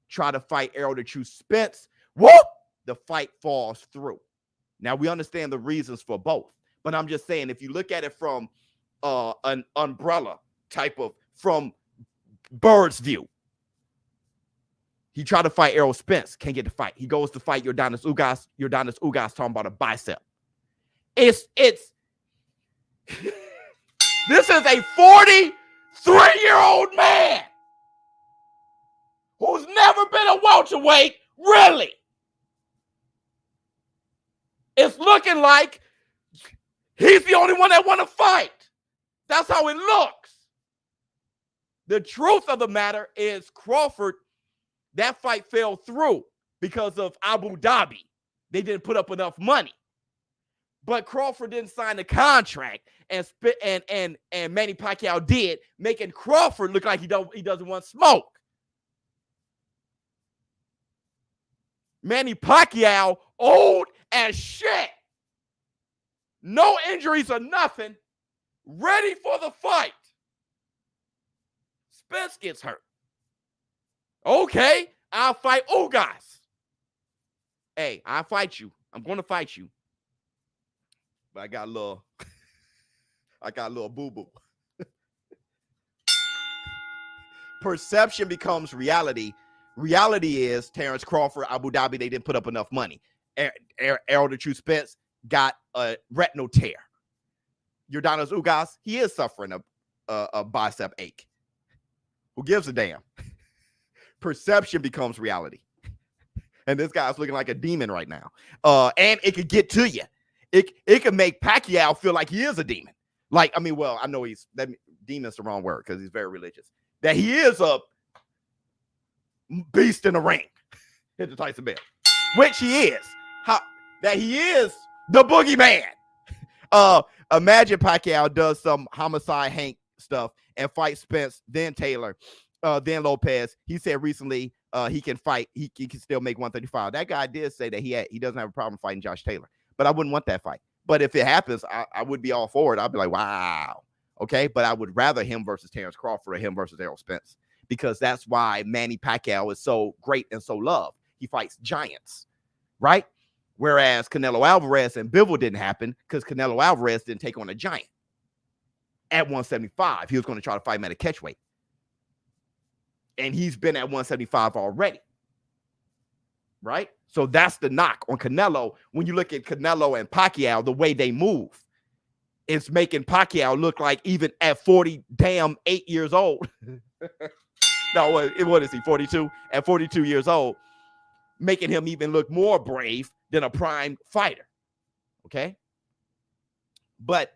Try to fight Errol the True Spence. Whoop! The fight falls through. Now, we understand the reasons for both, but I'm just saying, if you look at it from an umbrella type of, from bird's view, he tried to fight Errol Spence, can't get the fight. He goes to fight Yordenis Ugas. Yordenis Ugas talking about a bicep. It's this is a 43-year-old man who's never been a welterweight, really. It's looking like he's the only one that want to fight. That's how it looks. The truth of the matter is Crawford, that fight fell through because of Abu Dhabi. They didn't put up enough money. But Crawford didn't sign the contract, and Manny Pacquiao did, making Crawford look like he doesn't want smoke. Manny Pacquiao, old as shit. No injuries or nothing. Ready for the fight. Spence gets hurt. Okay, I'll fight Ugas. Hey, I'll fight you. I'm going to fight you. But I got a little boo-boo. Perception becomes reality. Reality is Terrence Crawford, Abu Dhabi, they didn't put up enough money. Errol the True Spence got a retinal tear. Yordenis Ugas, he is suffering a bicep ache. Who gives a damn? Perception becomes reality. And this guy's looking like a demon right now. And it could get to you. It could make Pacquiao feel like he is a demon. Like, I mean, well, I know demon's the wrong word because he's very religious. That he is a beast in the ring. Hit the Tyson bell. Which he is. That he is the boogeyman. Imagine Pacquiao does some homicide Hank stuff and fight Spence, then Taylor, then Lopez. He said recently he can fight. He can still make 135. That guy did say that he doesn't have a problem fighting Josh Taylor. But I wouldn't want that fight. But if it happens, I would be all for it. I'd be like, wow. Okay. But I would rather him versus Terrence Crawford or him versus Errol Spence. Because that's why Manny Pacquiao is so great and so loved. He fights giants. Right? Whereas Canelo Alvarez and Bivol didn't happen because Canelo Alvarez didn't take on a giant. At 175, he was going to try to fight him at a catch weight. And he's been at 175 already. Right? So that's the knock on Canelo. When you look at Canelo and Pacquiao, the way they move, it's making Pacquiao look like even at 8 years old. No, what is he, 42? At 42 years old, making him even look more brave than a prime fighter. Okay? But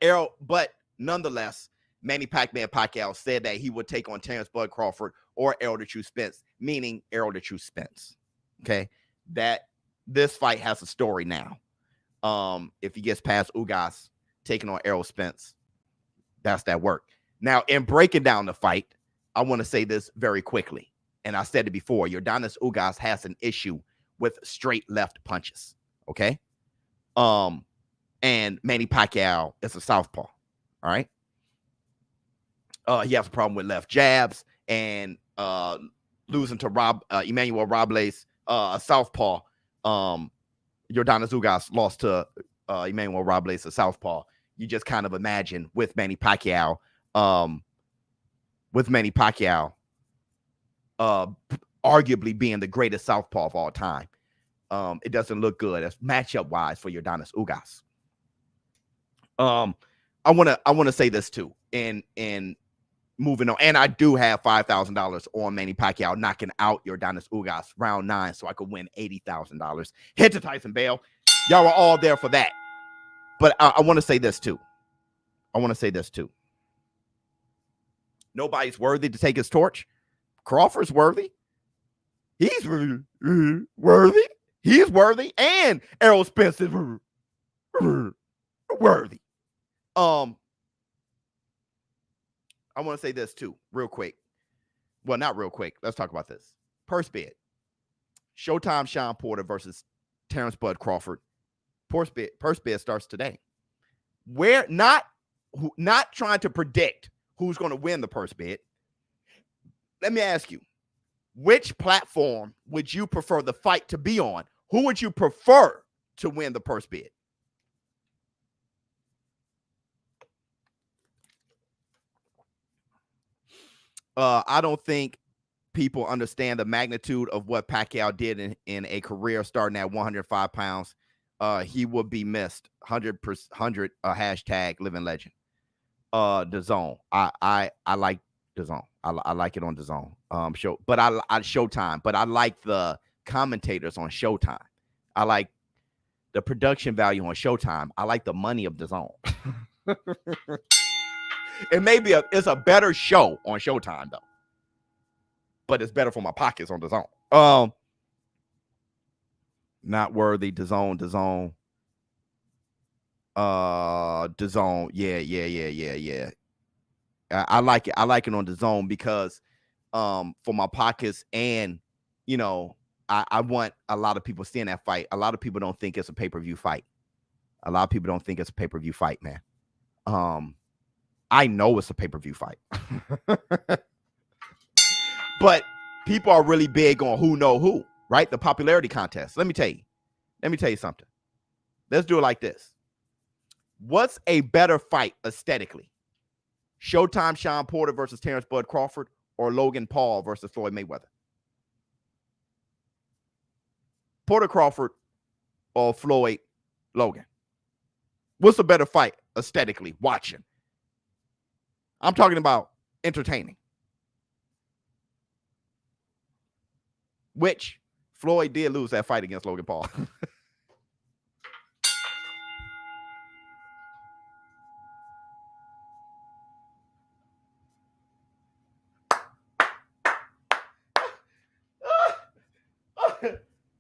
nonetheless, Manny Pacquiao said that he would take on Terrence Bud Crawford or Errol the True Spence, meaning Errol the True Spence. Okay? That this fight has a story now. If he gets past Ugas taking on Errol Spence, that's that work. Now, in breaking down the fight, I want to say this very quickly. And I said it before, Yordenis Ugas has an issue with straight left punches. Okay? And Manny Pacquiao is a southpaw. All right? He has a problem with left jabs, and losing to Emmanuel Robles, a southpaw. Yordenis Ugas lost to Emmanuel Robles, a southpaw. You just kind of imagine with Manny Pacquiao, arguably being the greatest southpaw of all time. It doesn't look good as matchup wise for Yordenis Ugas. I want to say this too, in moving on, and I do have $5,000 on Manny Pacquiao knocking out Yordenis Ugas round 9, so I could win $80,000. Head to Tyson Bale. Y'all are all there for that. But I want to say this too. Nobody's worthy to take his torch. Crawford's worthy. He's worthy. He's worthy. And Errol Spence is worthy. I want to say this too, real quick. Well, not real quick. Let's talk about this. Purse bid. Showtime Sean Porter versus Terrence Bud Crawford. Purse bid starts today. We're not trying to predict who's going to win the purse bid. Let me ask you, which platform would you prefer the fight to be on? Who would you prefer to win the purse bid? I don't think people understand the magnitude of what Pacquiao did in a career starting at 105 pounds. He would be missed. 100 hashtag living legend. DAZN. I like DAZN. I like it on DAZN. But I Showtime. But I like the commentators on Showtime. I like the production value on Showtime. I like the money of DAZN. It may be it's a better show on Showtime though, but it's better for my pockets on DAZN. Not worthy. DAZN. DAZN. Yeah. I like it. I like it on DAZN because for my pockets, and you know, I want a lot of people seeing that fight. A lot of people don't think it's a pay-per-view fight. Man. I know it's a pay-per-view fight. But people are really big on who know who, right? The popularity contest. Let me tell you something. Let's do it like this. What's a better fight aesthetically? Showtime Sean Porter versus Terrence Bud Crawford, or Logan Paul versus Floyd Mayweather? Porter Crawford or Floyd Logan? What's a better fight aesthetically watching? I'm talking about entertaining. Which Floyd did lose that fight against Logan Paul.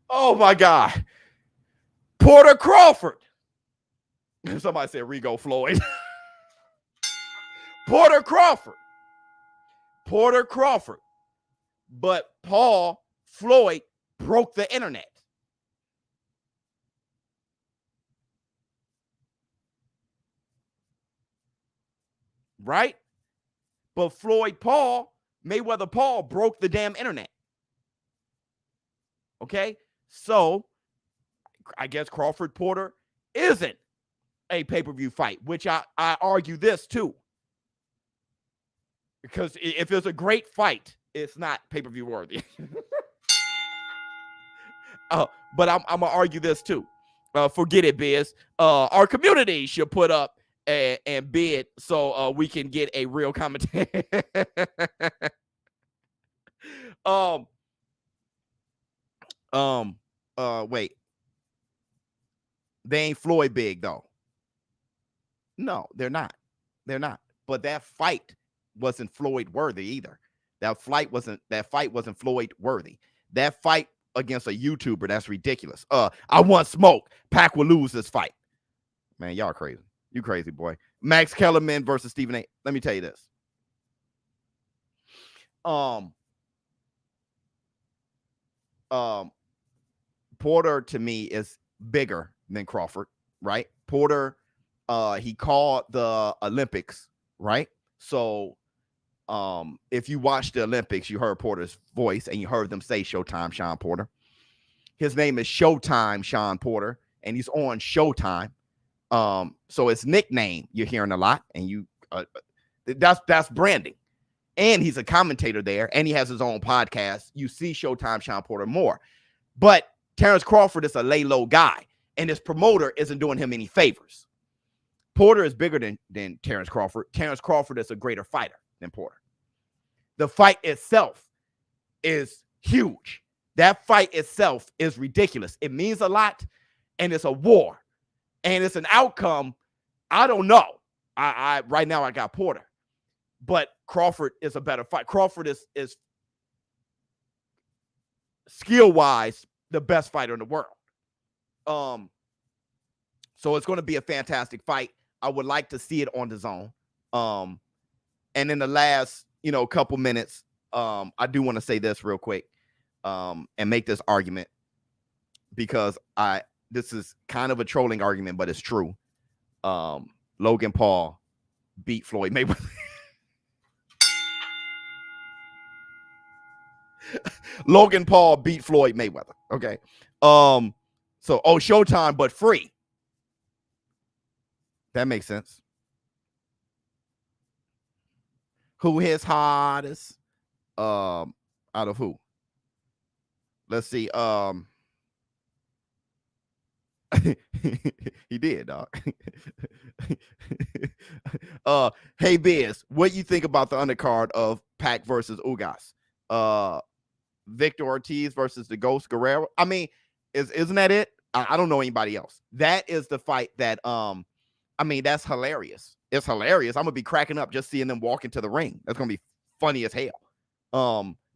Oh my God. Porter Crawford. Somebody said Rigo Floyd. Porter Crawford. But Floyd broke the internet. Right? But Mayweather Paul broke the damn internet. Okay? So, I guess Crawford Porter isn't a pay-per-view fight, which I argue this too. Because if it's a great fight, It's not pay-per-view worthy. But I'm gonna argue this too. Forget it, Biz. Our community should put up and bid so we can get a real commentator. Wait. They ain't Floyd big though. No, they're not. They're not. But that fight wasn't Floyd worthy either. That fight wasn't Floyd worthy. That fight against a YouTuber, that's ridiculous. I want smoke. Pac will lose this fight. Man, y'all crazy. You crazy, boy. Max Kellerman versus Stephen A. Let me tell you this. Porter to me is bigger than Crawford, right? Porter, he called the Olympics, right? So if you watch the Olympics, you heard Porter's voice and you heard them say Showtime Sean Porter. His name is Showtime Sean Porter, and he's on Showtime. So his nickname you're hearing a lot, and you that's branding. And he's a commentator there, and he has his own podcast. You see Showtime Sean Porter more. But Terrence Crawford is a lay low guy, and his promoter isn't doing him any favors. Porter is bigger than Terrence Crawford. Terrence Crawford is a greater fighter than Porter. The fight itself is huge. That fight itself is ridiculous. It means a lot, and it's a war, and it's an outcome. I don't know. I right now I got Porter, but Crawford is a better fight. Crawford is skill-wise the best fighter in the world. So it's going to be a fantastic fight. I would like to see it on the zone. And in the last, couple minutes, I do want to say this real quick, and make this argument, because this is kind of a trolling argument, but it's true. Logan Paul beat Floyd Mayweather. Logan Paul beat Floyd Mayweather. Okay. So Showtime, but free. That makes sense. Who his hardest? Out of who? Let's see. He did, dog. Hey Biz, what you think about the undercard of Pac versus Ugas? Victor Ortiz versus the Ghost Guerrero. I mean, isn't that it? I don't know anybody else. That is the fight that that's hilarious. It's hilarious. I'm gonna be cracking up just seeing them walk into the ring. That's gonna be funny as hell.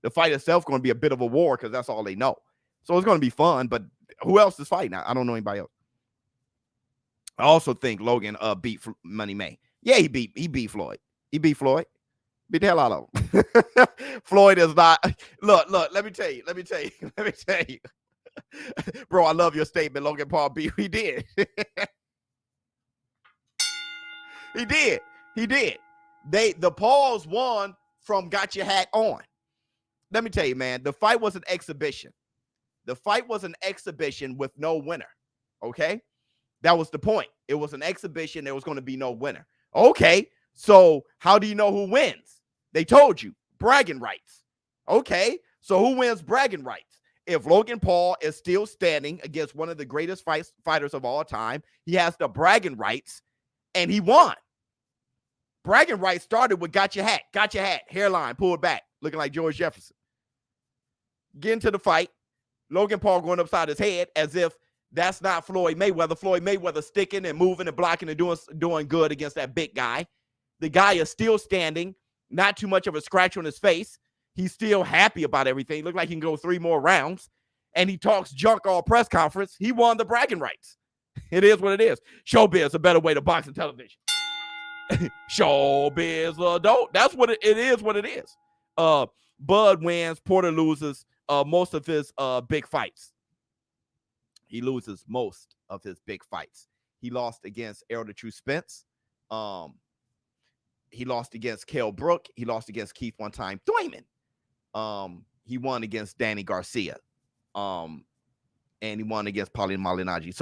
The fight itself gonna be a bit of a war because that's all they know. So it's gonna be fun. But who else is fighting? I don't know anybody else. I also think Logan beat Money May. Yeah, he beat Floyd. He beat Floyd. Beat the hell out of him. Floyd is not. Look. Let me tell you. Bro, I love your statement. Logan Paul beat. He did. He did. The Pauls won from got your hat on. Let me tell you, man, the fight was an exhibition. The fight was an exhibition with no winner. Okay? That was the point. It was an exhibition. There was going to be no winner. Okay. So how do you know who wins? They told you. Bragging rights. Okay. So who wins bragging rights? If Logan Paul is still standing against one of the greatest fighters of all time, he has the bragging rights, and he won. Bragging rights started with got your hat, hairline, pulled back, looking like George Jefferson. Get into the fight. Logan Paul going upside his head as if that's not Floyd Mayweather. Floyd Mayweather sticking and moving and blocking and doing good against that big guy. The guy is still standing, not too much of a scratch on his face. He's still happy about everything. Look like he can go 3 more rounds. And he talks junk all press conference. He won the bragging rights. It is what it is. ShowBizz, a better way to box and television. ShowBizz adult. That's what it is. What it is. Bud wins. Porter loses most of his big fights. He loses most of his big fights. He lost against Errol the True Spence. He lost against Kell Brook. He lost against Keith one time Thurman. He won against Danny Garcia. And he won against Paulie Malignaggi.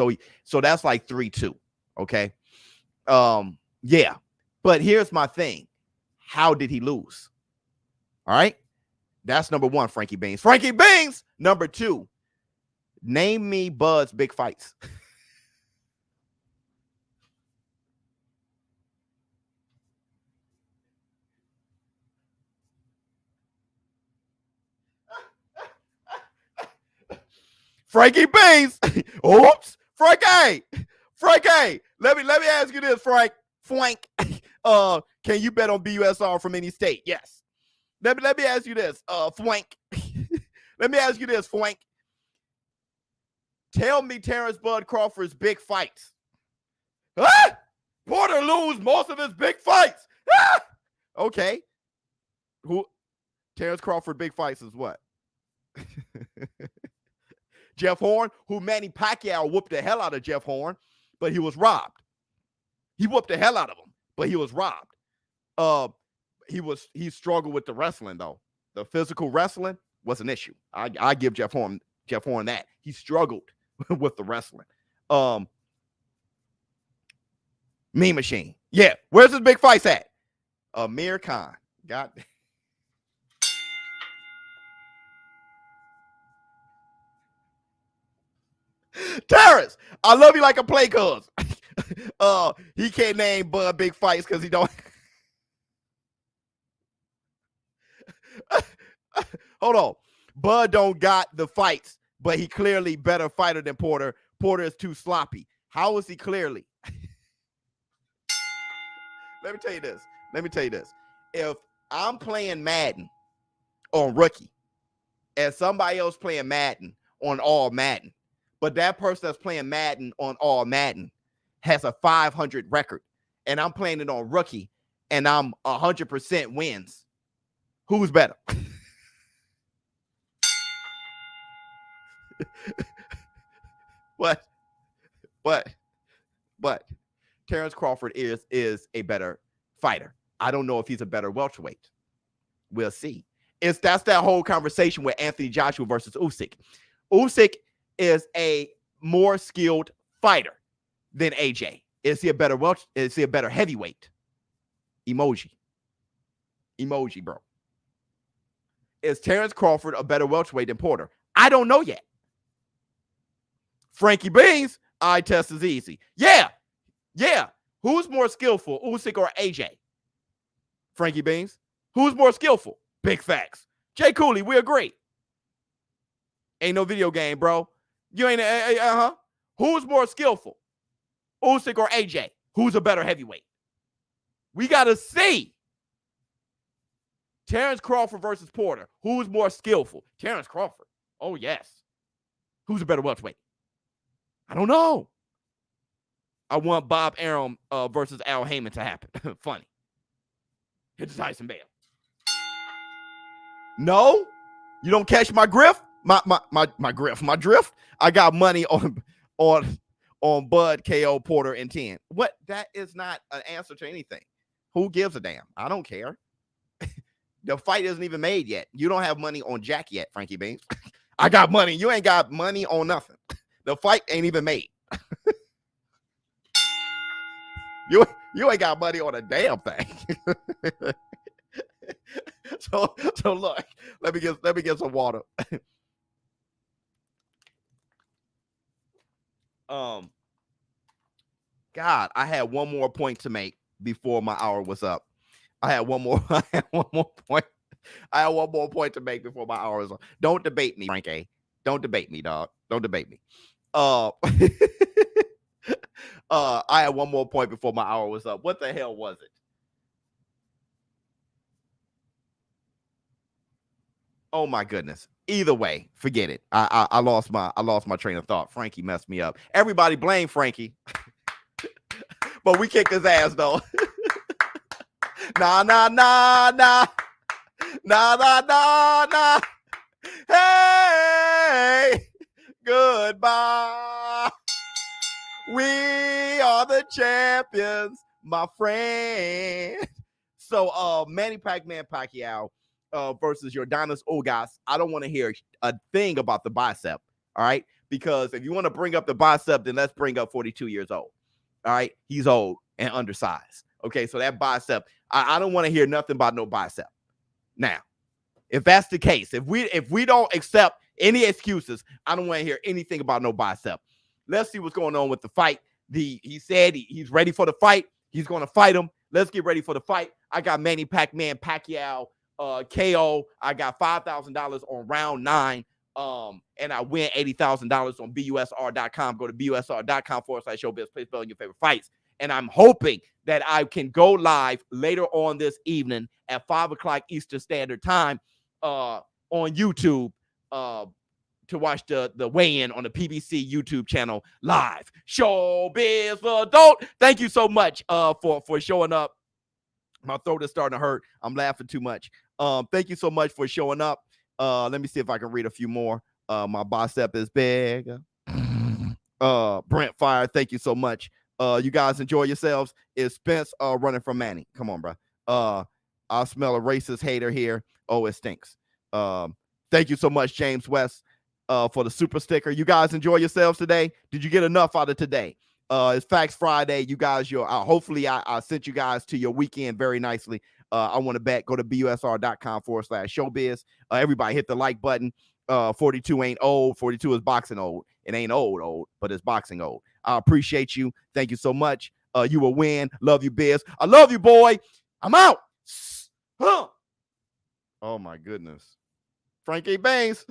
So that's like 3-2. Okay. Yeah. But here's my thing. How did he lose? All right. That's number one, Frankie Beans. Frankie Beans, number two. Name me Bud's big fights. Frankie Beans. Oops. Frankie. Let me ask you this, Frank. Can you bet on BUSR from any state? Yes. Let me ask you this, Frank. Let me ask you this, Frank. Tell me Terrence Bud Crawford's big fights. Ah! Porter lose most of his big fights. Ah! Okay. Who? Terrence Crawford big fights is what? Jeff Horn, who Manny Pacquiao whooped the hell out of Jeff Horn, but he was robbed. He whooped the hell out of him, but he was robbed. He struggled with the wrestling though. The physical wrestling was an issue. I give Jeff Horn that. He struggled with the wrestling. Mean Machine. Yeah. Where's his big fights at? Amir Khan. God. Terrence, I love you like a play cuz. He can't name Bud big fights because he don't. Hold on. Bud don't got the fights, but he clearly better fighter than Porter. Porter is too sloppy. How is he clearly? Let me tell you this. If I'm playing Madden on rookie and somebody else playing Madden on all Madden, but that person that's playing Madden on all Madden has a 500 record, and I'm playing it on rookie and I'm 100% wins, who's better? But Terrence Crawford is a better fighter. I don't know if he's a better welterweight. We'll see. That's that whole conversation with Anthony Joshua versus Usyk. Usyk is a more skilled fighter than AJ. Is he a better Is he a better heavyweight? Emoji, bro. Is Terrence Crawford a better welterweight than Porter? I don't know yet. Frankie Beans, eye test is easy. Yeah. Who's more skillful, Usyk or AJ? Frankie Beans. Who's more skillful? Big facts. Jay Cooley, we agree. Ain't no video game, bro. You ain't, Who's more skillful? Usyk or AJ? Who's a better heavyweight? We got to see. Terrence Crawford versus Porter. Who's more skillful? Terrence Crawford. Oh, yes. Who's a better welterweight? I don't know. I want Bob Arum versus Al Heyman to happen. Funny. Hit the Tyson Bale. No, you don't catch my grift. My drift. I got money on Bud, KO, Porter, and 10. What? That is not an answer to anything. Who gives a damn? I don't care. The fight isn't even made yet. You don't have money on Jack yet, Frankie Beans. I got money. You ain't got money on nothing. The fight ain't even made. You ain't got money on a damn thing. So look, let me get some water. God, I had one more point to make before my hour was up. I had one more point to make before my hour was up. Don't debate me, Frankie. Don't debate me, dog. Don't debate me. I had one more point before my hour was up. What the hell was it? Oh my goodness. Either way, forget it. I lost my train of thought. Frankie messed me up. Everybody blame Frankie. But we kicked his ass though. Nah. Hey, goodbye. We are the champions, my friend. So Manny Pacquiao versus Yordanis Ugas. I don't want to hear a thing about the bicep. All right. Because if you want to bring up the bicep, then let's bring up 42 years old. All right. He's old and undersized. Okay. So that bicep, I don't want to hear nothing about no bicep. Now, If that's the case, if we don't accept any excuses, I don't want to hear anything about no bicep. Let's see what's going on with the fight. He said he's ready for the fight. He's going to fight him. Let's get ready for the fight. I got Manny Pacquiao KO. I got $5,000 on round 9. And I win $80,000 on BUSR.com. Go to BUSR.com/ShowBizz. Please spell your favorite fights. And I'm hoping that I can go live later on this evening at 5 o'clock Eastern Standard Time on YouTube to watch the weigh-in on the PBC YouTube channel live. ShowBizz for Adult. Thank you so much for showing up. My throat is starting to hurt. I'm laughing too much. Thank you so much for showing up. Let me see if I can read a few more. My bicep is big. Brent Fire, thank you so much. You guys enjoy yourselves. Is Spence running from Manny? Come on, bro. I smell a racist hater here. Oh, it stinks. Thank you so much, James West, for the super sticker. You guys enjoy yourselves today. Did you get enough out of today? It's Facts Friday. You guys, hopefully I sent you guys to your weekend very nicely. I want to bet. Go to BUSR.com/ShowBizz. Everybody hit the like button. 42 ain't old. 42 is boxing old. It ain't old, but it's boxing old. I appreciate you. Thank you so much. You will win. Love you, Biz. I love you, boy. I'm out. Huh. Oh, my goodness. Frankie Baines.